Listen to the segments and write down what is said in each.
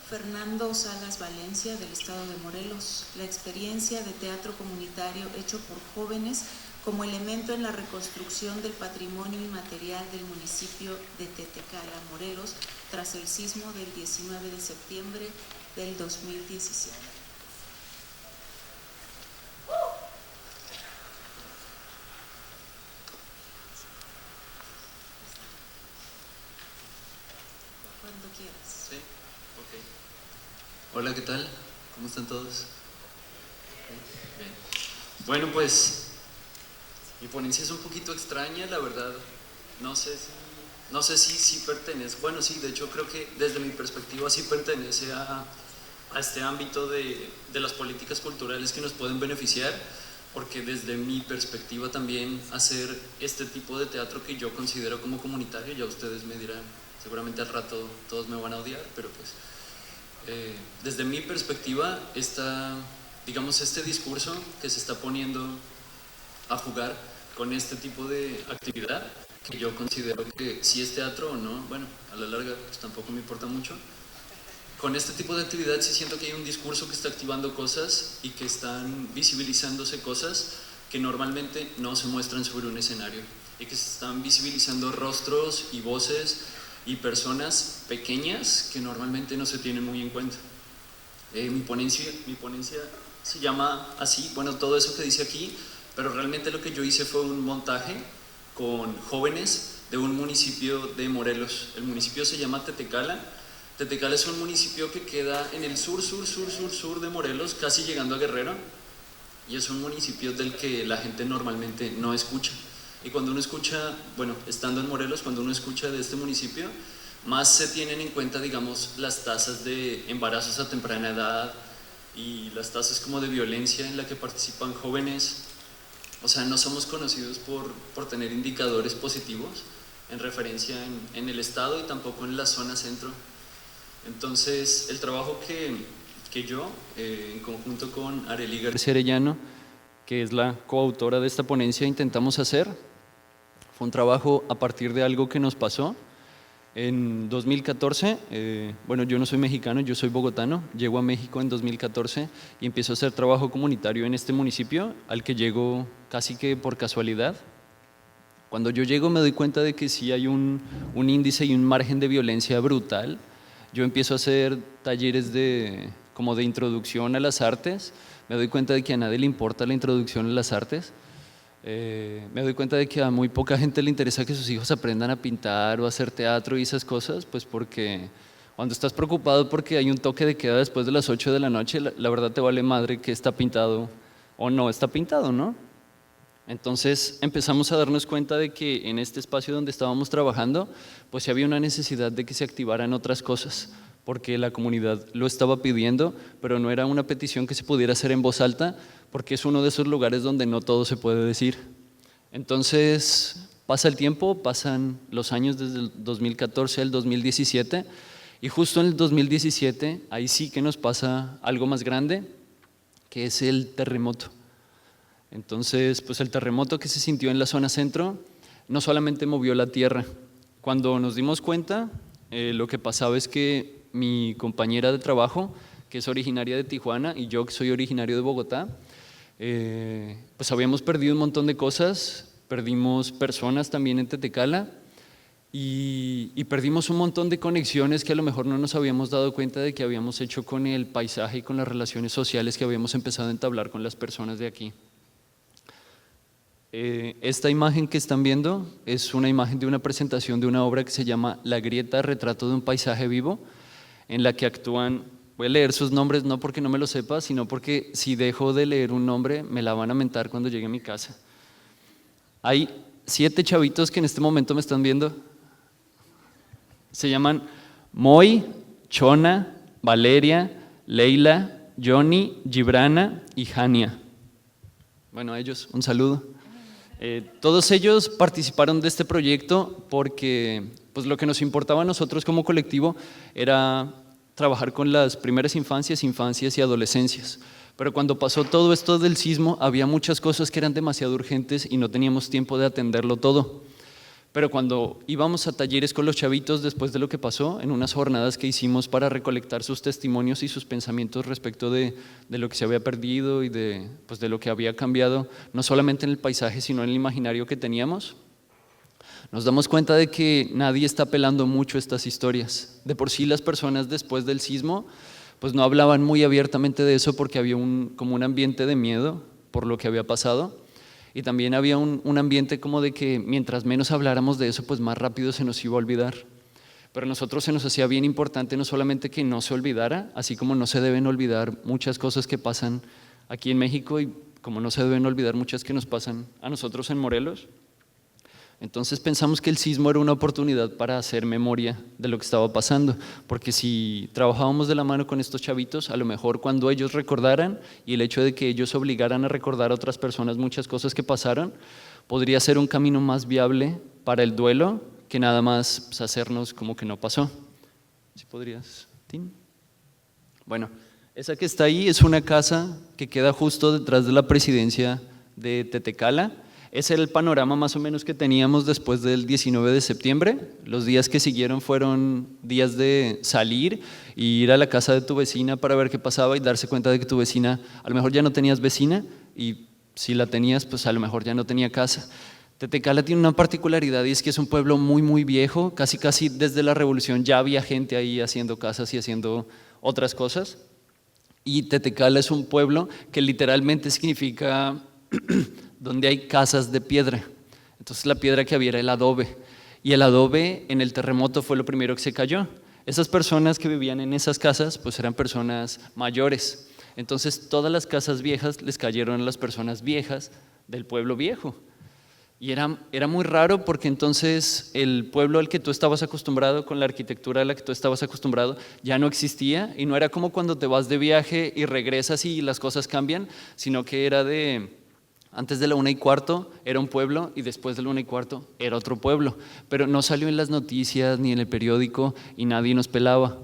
Fernando Salas Valencia, del estado de Morelos. La experiencia de teatro comunitario hecho por jóvenes como elemento en la reconstrucción del patrimonio inmaterial del municipio de Tetecala, Morelos, tras el sismo del 19 de septiembre del 2017. Cuando quieras. Sí, ok. Hola, ¿qué tal? ¿Cómo están todos? Bien. Bueno, pues mi ponencia es un poquito extraña, la verdad. No sé si pertenece. Bueno, sí, de hecho creo que desde mi perspectiva sí pertenece a este ámbito de las políticas culturales que nos pueden beneficiar, porque desde mi perspectiva también hacer este tipo de teatro que yo considero como comunitario, ya ustedes me dirán, seguramente al rato todos me van a odiar, pero pues desde mi perspectiva digamos, este discurso que se está poniendo a jugar con este tipo de actividad, que yo considero que si es teatro o no, bueno, a la larga pues tampoco me importa mucho. Con este tipo de actividad sí siento que hay un discurso que está activando cosas y que están visibilizándose cosas que normalmente no se muestran sobre un escenario, y que se están visibilizando rostros y voces y personas pequeñas que normalmente no se tienen muy en cuenta. Mi ponencia se llama así, bueno, todo eso que dice aquí, pero realmente lo que yo hice fue un montaje con jóvenes de un municipio de Morelos. El municipio se llama Tetecala. Tetecala es un municipio que queda en el sur de Morelos, casi llegando a Guerrero, y es un municipio del que la gente normalmente no escucha. Y cuando uno escucha, bueno, estando en Morelos, cuando uno escucha de este municipio, más se tienen en cuenta, digamos, las tasas de embarazos a temprana edad y las tasas como de violencia en la que participan jóvenes. O sea, no somos conocidos por tener indicadores positivos en referencia en el estado y tampoco en la zona centro. Entonces, el trabajo que yo, en conjunto con Arely García Arellano, que es la coautora de esta ponencia, intentamos hacer, fue un trabajo a partir de algo que nos pasó en 2014. Bueno, yo no soy mexicano, yo soy bogotano. Llego a México en 2014 y empiezo a hacer trabajo comunitario en este municipio, al que llego casi que por casualidad. Cuando yo llego me doy cuenta de que sí hay un índice y un margen de violencia brutal. Yo empiezo a hacer talleres como de introducción a las artes. Me doy cuenta de que a nadie le importa la introducción a las artes. Me doy cuenta de que a muy poca gente le interesa que sus hijos aprendan a pintar o a hacer teatro y esas cosas, pues porque cuando estás preocupado porque hay un toque de queda después de las 8 de la noche, la verdad te vale madre que está pintado o no está pintado, ¿no? Entonces empezamos a darnos cuenta de que en este espacio donde estábamos trabajando, pues sí había una necesidad de que se activaran otras cosas, porque la comunidad lo estaba pidiendo, pero no era una petición que se pudiera hacer en voz alta, porque es uno de esos lugares donde no todo se puede decir. Entonces pasa el tiempo, pasan los años desde el 2014 al 2017, y justo en el 2017 ahí sí que nos pasa algo más grande, que es el terremoto. Entonces, pues el terremoto que se sintió en la zona centro no solamente movió la tierra. Cuando nos dimos cuenta, lo que pasaba es que mi compañera de trabajo, que es originaria de Tijuana, y yo, que soy originario de Bogotá, pues habíamos perdido un montón de cosas, perdimos personas también en Tetecala, y perdimos un montón de conexiones que a lo mejor no nos habíamos dado cuenta de que habíamos hecho con el paisaje y con las relaciones sociales que habíamos empezado a entablar con las personas de aquí. Esta imagen que están viendo es una imagen de una presentación de una obra que se llama La Grieta, retrato de un paisaje vivo, en la que actúan, voy a leer sus nombres no porque no me lo sepa, sino porque si dejo de leer un nombre me la van a mentar cuando llegue a mi casa. Hay 7 chavitos que en este momento me están viendo. Se llaman Moy, Chona, Valeria, Leila, Johnny, Gibrana y Jania. Bueno, a ellos un saludo. Todos ellos participaron de este proyecto porque pues, lo que nos importaba a nosotros como colectivo era trabajar con las primeras infancias y adolescencias. Pero cuando pasó todo esto del sismo, había muchas cosas que eran demasiado urgentes y no teníamos tiempo de atenderlo todo. Pero cuando íbamos a talleres con los chavitos después de lo que pasó, en unas jornadas que hicimos para recolectar sus testimonios y sus pensamientos respecto de lo que se había perdido y pues de lo que había cambiado, no solamente en el paisaje, sino en el imaginario que teníamos, nos damos cuenta de que nadie está apelando mucho estas historias. De por sí las personas después del sismo pues no hablaban muy abiertamente de eso porque había como un ambiente de miedo por lo que había pasado. Y también había un ambiente como de que mientras menos habláramos de eso, pues más rápido se nos iba a olvidar. Pero a nosotros se nos hacía bien importante no solamente que no se olvidara, así como no se deben olvidar muchas cosas que pasan aquí en México y como no se deben olvidar muchas que nos pasan a nosotros en Morelos. Entonces pensamos que el sismo era una oportunidad para hacer memoria de lo que estaba pasando, porque si trabajábamos de la mano con estos chavitos, a lo mejor cuando ellos recordaran y el hecho de que ellos obligaran a recordar a otras personas muchas cosas que pasaron, podría ser un camino más viable para el duelo que nada más pues, hacernos como que no pasó. ¿Sí podrías, Tim? Bueno, esa que está ahí es una casa que queda justo detrás de la presidencia de Tetecala. Ese era el panorama más o menos que teníamos después del 19 de septiembre. Los días que siguieron fueron días de salir e ir a la casa de tu vecina para ver qué pasaba y darse cuenta de que tu vecina, a lo mejor ya no tenías vecina y si la tenías, pues a lo mejor ya no tenía casa. Tetecala tiene una particularidad y es que es un pueblo muy, muy viejo, casi desde la revolución ya había gente ahí haciendo casas y haciendo otras cosas. Y Tetecala es un pueblo que literalmente significa donde hay casas de piedra. Entonces la piedra que había era el adobe, y el adobe en el terremoto fue lo primero que se cayó. Esas personas que vivían en esas casas pues eran personas mayores, entonces todas las casas viejas les cayeron a las personas viejas del pueblo viejo. Y era muy raro porque entonces el pueblo al que tú estabas acostumbrado, con la arquitectura a la que tú estabas acostumbrado, ya no existía, y no era como cuando te vas de viaje y regresas y las cosas cambian, sino que era antes de la 1:15 era un pueblo y después de la 1:15 era otro pueblo, pero no salió en las noticias ni en el periódico y nadie nos pelaba.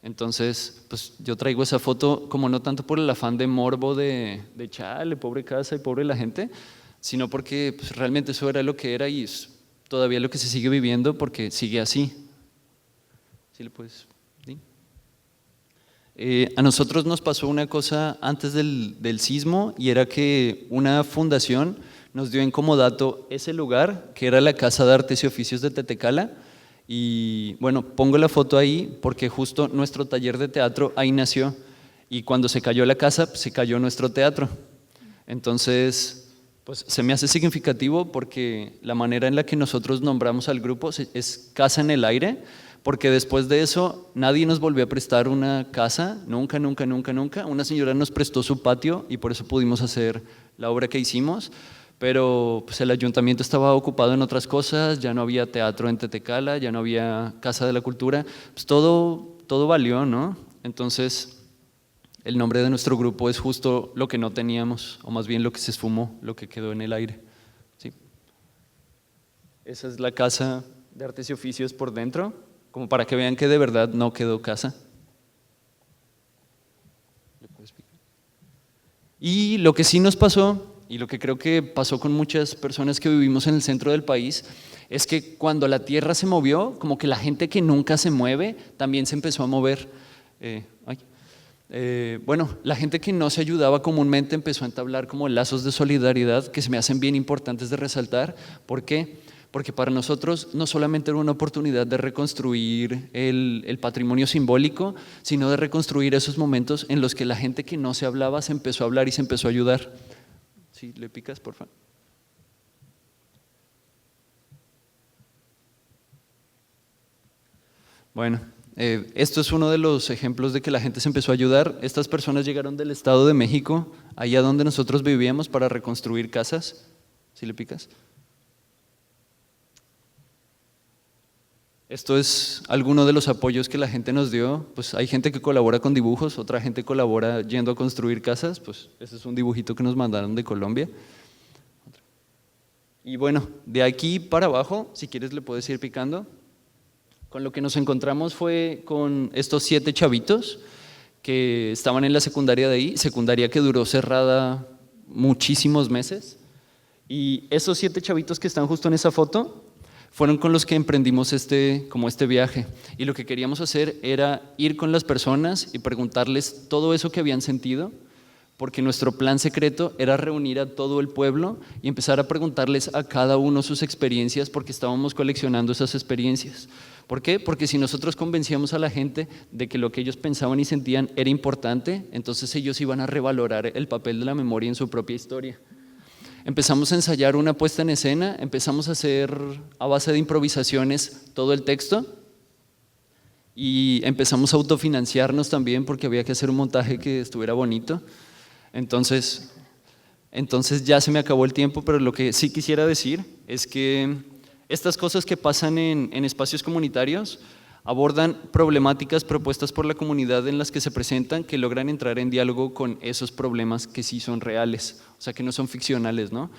Entonces, pues yo traigo esa foto como no tanto por el afán de morbo de chale, pobre casa y pobre la gente, sino porque pues, realmente eso era lo que era y es todavía lo que se sigue viviendo porque sigue así. ¿Sí le puedes? ¿Sí? A nosotros nos pasó una cosa antes del sismo y era que una fundación nos dio en comodato ese lugar que era la Casa de Artes y Oficios de Tetecala y bueno, pongo la foto ahí porque justo nuestro taller de teatro ahí nació y cuando se cayó la casa se cayó nuestro teatro. Entonces pues se me hace significativo porque la manera en la que nosotros nombramos al grupo es Casa en el Aire, porque después de eso nadie nos volvió a prestar una casa, nunca. Una señora nos prestó su patio y por eso pudimos hacer la obra que hicimos, pero pues el ayuntamiento estaba ocupado en otras cosas, ya no había teatro en Tetecala, ya no había Casa de la Cultura, pues todo valió, ¿no? Entonces el nombre de nuestro grupo es justo lo que no teníamos, o más bien lo que se esfumó, lo que quedó en el aire. ¿Sí? Esa es la Casa de Artes y Oficios por dentro, como para que vean que de verdad no quedó casa. Y lo que sí nos pasó, y lo que creo que pasó con muchas personas que vivimos en el centro del país, es que cuando la tierra se movió, como que la gente que nunca se mueve también se empezó a mover. Bueno, la gente que no se ayudaba comúnmente empezó a entablar como lazos de solidaridad que se me hacen bien importantes de resaltar. ¿Por qué? Porque para nosotros no solamente era una oportunidad de reconstruir el patrimonio simbólico, sino de reconstruir esos momentos en los que la gente que no se hablaba se empezó a hablar y se empezó a ayudar. ¿Sí? ¿Le picas, por favor? Bueno, esto es uno de los ejemplos de que la gente se empezó a ayudar. Estas personas llegaron del Estado de México, allá donde nosotros vivíamos, para reconstruir casas. ¿Sí le picas? Esto es alguno de los apoyos que la gente nos dio. Pues hay gente que colabora con dibujos, otra gente colabora yendo a construir casas. Pues ese es un dibujito que nos mandaron de Colombia. Y bueno, de aquí para abajo, si quieres le puedes ir picando. Con lo que nos encontramos fue con estos 7 chavitos que estaban en la secundaria de ahí, secundaria que duró cerrada muchísimos meses. Y esos 7 chavitos que están justo en esa foto fueron con los que emprendimos este viaje. Y lo que queríamos hacer era ir con las personas y preguntarles todo eso que habían sentido, porque nuestro plan secreto era reunir a todo el pueblo y empezar a preguntarles a cada uno sus experiencias, porque estábamos coleccionando esas experiencias. ¿Por qué? Porque si nosotros convencíamos a la gente de que lo que ellos pensaban y sentían era importante, entonces ellos iban a revalorar el papel de la memoria en su propia historia. Empezamos a ensayar una puesta en escena, empezamos a hacer a base de improvisaciones todo el texto y empezamos a autofinanciarnos también porque había que hacer un montaje que estuviera bonito. Entonces ya se me acabó el tiempo, pero lo que sí quisiera decir es que estas cosas que pasan en espacios comunitarios abordan problemáticas propuestas por la comunidad en las que se presentan, que logran entrar en diálogo con esos problemas que sí son reales, o sea, que no son ficcionales, ¿no?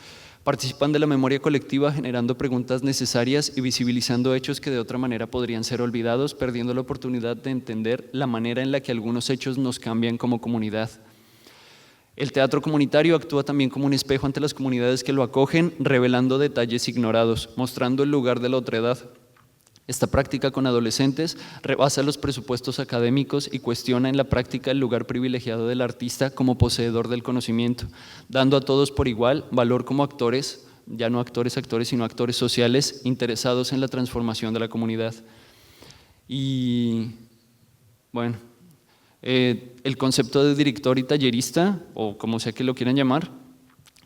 Participan de la memoria colectiva generando preguntas necesarias y visibilizando hechos que de otra manera podrían ser olvidados, perdiendo la oportunidad de entender la manera en la que algunos hechos nos cambian como comunidad. El teatro comunitario actúa también como un espejo ante las comunidades que lo acogen, revelando detalles ignorados, mostrando el lugar de la otredad. Esta práctica con adolescentes rebasa los presupuestos académicos y cuestiona en la práctica el lugar privilegiado del artista como poseedor del conocimiento, dando a todos por igual valor como actores, ya no actores, sino actores sociales interesados en la transformación de la comunidad. Y bueno, el concepto de director y tallerista, o como sea que lo quieran llamar,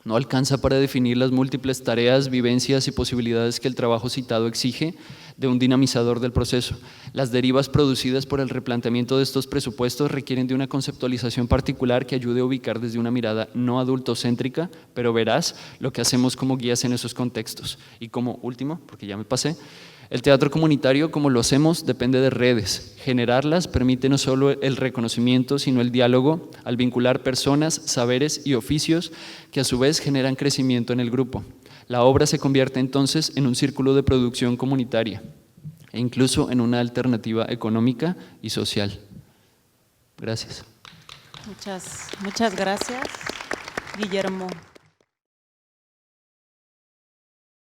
no alcanza para definir las múltiples tareas, vivencias y posibilidades que el trabajo citado exige de un dinamizador del proceso. Las derivas producidas por el replanteamiento de estos presupuestos requieren de una conceptualización particular que ayude a ubicar desde una mirada no adultocéntrica, pero veraz, lo que hacemos como guías en esos contextos. Y como último, porque ya me pasé, el teatro comunitario, como lo hacemos, depende de redes. Generarlas permite no solo el reconocimiento, sino el diálogo al vincular personas, saberes y oficios que a su vez generan crecimiento en el grupo. La obra se convierte entonces en un círculo de producción comunitaria e incluso en una alternativa económica y social. Gracias. Muchas gracias, Guillermo.